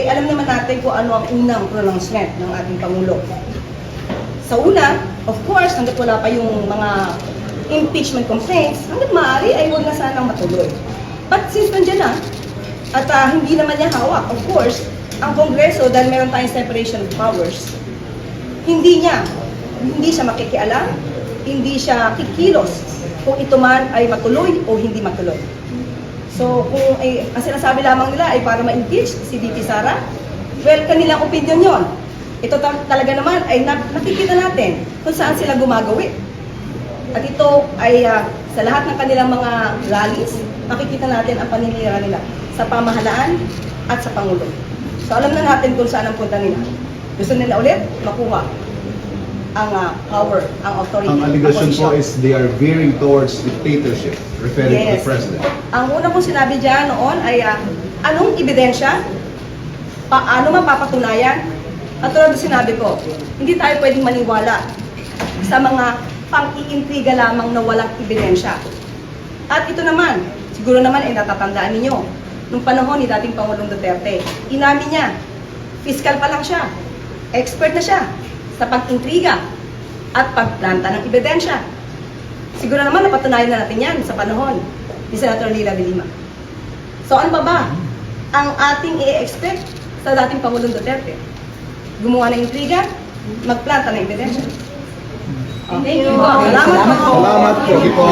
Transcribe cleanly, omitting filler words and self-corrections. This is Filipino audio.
alam naman natin kung ano ang unang pronouncement ng ating Pangulo. Sa una, of course, hanggat wala pa yung mga impeachment complaints, hanggat maaari ay huwag na sanang matuloy. But since nandiyan na, at hindi naman niya hawak, of course, ang Kongreso, dahil meron tayong separation of powers, hindi siya makikialam, hindi siya kikilos kung ito man ay matuloy o hindi matuloy. So, kung ang sinasabi lamang nila ay para ma-impeach si VP Sara, well, kanilang opinion yon. Ito talaga naman ay nakikita natin kung saan sila gumagawi. At ito ay sa lahat ng kanilang mga rallies, makikita natin ang paninira nila sa pamahalaan at sa Pangulo. So, alam na natin kung saan ang punta nila. Gusto nila ulit makuha ang power, ang authority. Ang allegation po is they are veering towards dictatorship, referring to the president. Ang una kong sinabi dyan noon ay anong ebidensya? Paano mapapatunayan? At tulad ng sinabi ko, hindi tayo pwedeng maniwala sa mga pang-iintriga lamang na walang ebidensya. At ito naman, siguro naman ay natatandaan ninyo, nung panahon ni dating Pangulong Duterte, inamin niya, fiscal pa lang siya, expert na siya sa pag-intriga at pagplanta ng ebidensya. Siguro naman napatunayan na natin yan sa panahon ni Senator Leila de Lima. So ano ba ang ating i-expect sa dating Pangulong Duterte? Gumawa ng intriga, magplanta ng ebidensya. Thank you. Salamat po. Salamat po.